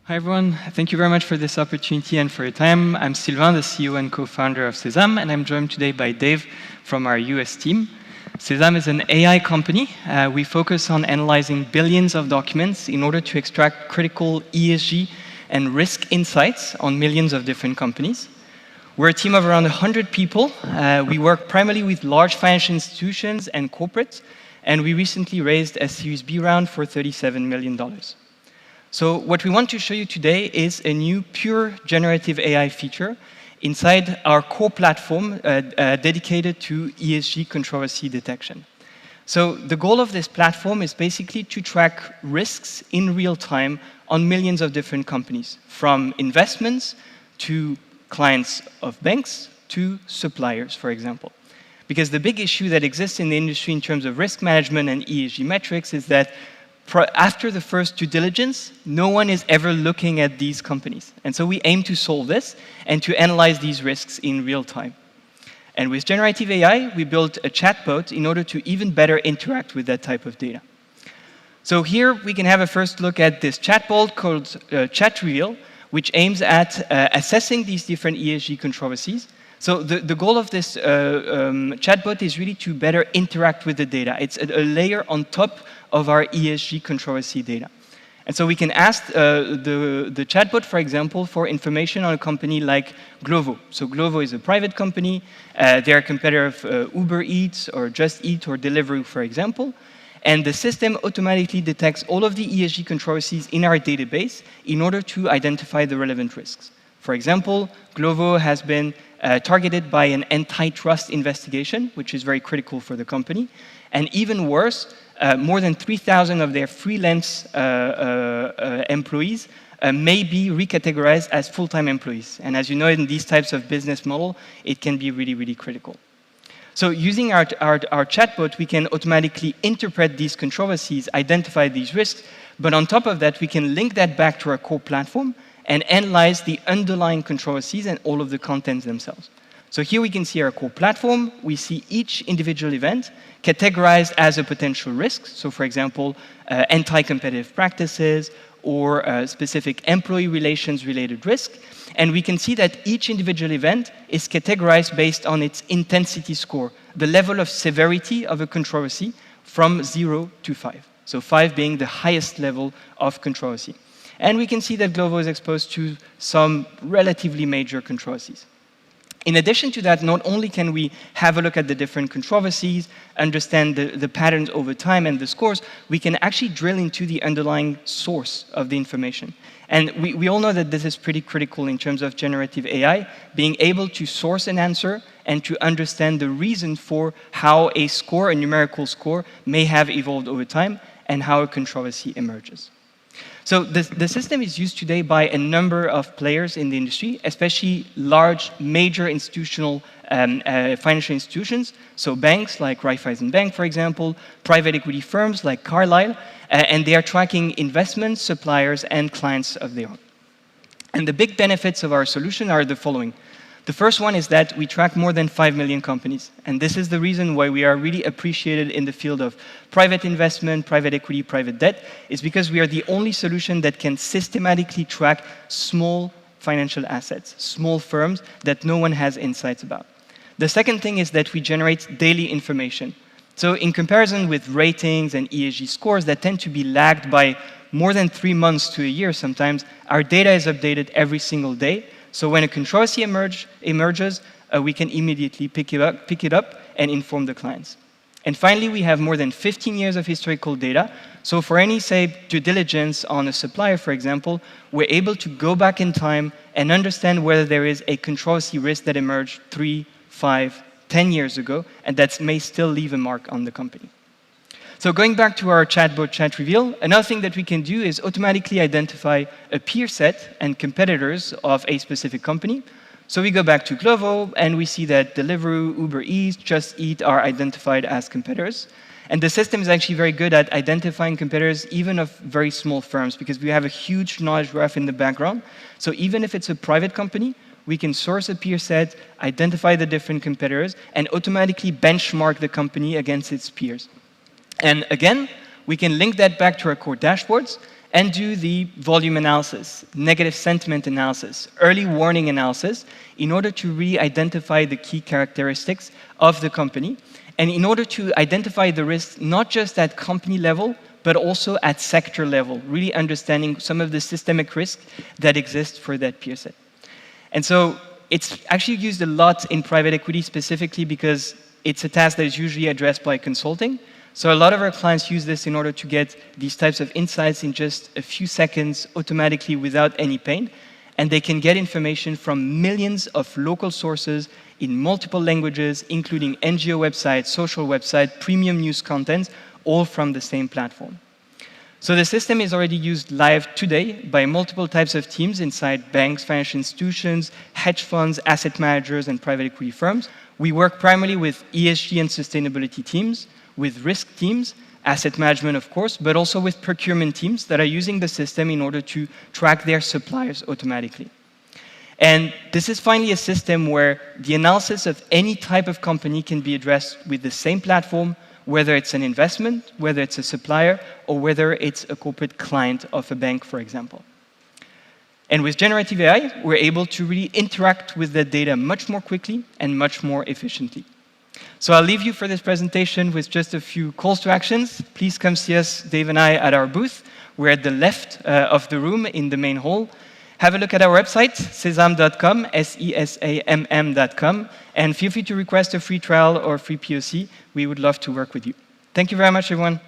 Hi everyone, thank you very much for this opportunity and for your time. I'm Sylvain, the CEO and co-founder of SESAMm, and I'm joined today by Dave from our US team. SESAMm is an AI company. We focus on analyzing billions of documents in order to extract critical ESG and risk insights on millions of different companies. We're a team of around 100 people. We work primarily with large financial institutions and corporates, and we recently raised a Series B round for $37 million. So what we want to show you today is a new pure generative AI feature inside our core platform dedicated to ESG controversy detection. So the goal of this platform is basically to track risks in real time on millions of different companies, from investments to clients of banks to suppliers, for example. Because the big issue that exists in the industry in terms of risk management and ESG metrics is that after the first due diligence, no one is ever looking at these companies. And so we aim to solve this and to analyze these risks in real time. And with generative AI, we built a chatbot in order to even better interact with that type of data. So here we can have a first look at this chatbot called TextReveal, which aims at assessing these different ESG controversies. So the goal of this chatbot is really to better interact with the data. It's a layer on top of our ESG controversy data. And so we can ask the chatbot, for example, for information on a company like Glovo. So Glovo is a private company. They're a competitor of Uber Eats or Just Eat or Deliveroo, for example. And the system automatically detects all of the ESG controversies in our database in order to identify the relevant risks. For example, Glovo has been targeted by an antitrust investigation, which is very critical for the company. And even worse, more than 3,000 of their freelance employees may be recategorized as full-time employees. And as you know, in these types of business model, it can be really, really critical. So using our chatbot, we can automatically interpret these controversies, identify these risks, but on top of that, we can link that back to our core platform and analyze the underlying controversies and all of the contents themselves. So here we can see our core platform. We see each individual event categorized as a potential risk. So for example, anti-competitive practices or specific employee relations related risk. And we can see that each individual event is categorized based on its intensity score, the level of severity of a controversy from 0 to 5. So 5 being the highest level of controversy. And we can see that Glovo is exposed to some relatively major controversies. In addition to that, not only can we have a look at the different controversies, understand the patterns over time and the scores, we can actually drill into the underlying source of the information. And we all know that this is pretty critical in terms of generative AI, being able to source an answer and to understand the reason for how a score, a numerical score, may have evolved over time and how a controversy emerges. So the system is used today by a number of players in the industry, especially large, major institutional financial institutions, so banks like Raiffeisen Bank, for example, private equity firms like Carlyle, and they are tracking investments, suppliers, and clients of their own. And the big benefits of our solution are the following. The first one is that we track more than 5 million companies. And this is the reason why we are really appreciated in the field of private investment, private equity, private debt, is because we are the only solution that can systematically track small financial assets, small firms that no one has insights about. The second thing is that we generate daily information. So in comparison with ratings and ESG scores that tend to be lagged by more than 3 months to a year sometimes, our data is updated every single day. So when a controversy emerges, we can immediately pick it up and inform the clients. And finally, we have more than 15 years of historical data. So for any, say, due diligence on a supplier, for example, we're able to go back in time and understand whether there is a controversy risk that emerged 3, 5, 10 years ago, and that may still leave a mark on the company. So going back to our chatbot TextReveal, another thing that we can do is automatically identify a peer set and competitors of a specific company. So we go back to Glovo, and we see that Deliveroo, Uber Eats, Just Eat are identified as competitors. And the system is actually very good at identifying competitors even of very small firms, because we have a huge knowledge graph in the background. So even if it's a private company, we can source a peer set, identify the different competitors, and automatically benchmark the company against its peers. And again, we can link that back to our core dashboards and do the volume analysis, negative sentiment analysis, early warning analysis, in order to really identify the key characteristics of the company, and in order to identify the risks not just at company level, but also at sector level, really understanding some of the systemic risks that exist for that peer set. And so it's actually used a lot in private equity specifically because it's a task that is usually addressed by consulting. So a lot of our clients use this in order to get these types of insights in just a few seconds automatically without any pain. And they can get information from millions of local sources in multiple languages, including NGO websites, social websites, premium news content, all from the same platform. So the system is already used live today by multiple types of teams inside banks, financial institutions, hedge funds, asset managers, and private equity firms. We work primarily with ESG and sustainability teams, with risk teams, asset management, of course, but also with procurement teams that are using the system in order to track their suppliers automatically. And this is finally a system where the analysis of any type of company can be addressed with the same platform, whether it's an investment, whether it's a supplier, or whether it's a corporate client of a bank, for example. And with generative AI, we're able to really interact with the data much more quickly and much more efficiently. So I'll leave you for this presentation with just a few calls to actions. Please come see us, Dave and I, at our booth. We're at the left of the room in the main hall. Have a look at our website, SESAMm.com, SESAMM.com, and feel free to request a free trial or free POC. We would love to work with you. Thank you very much, everyone.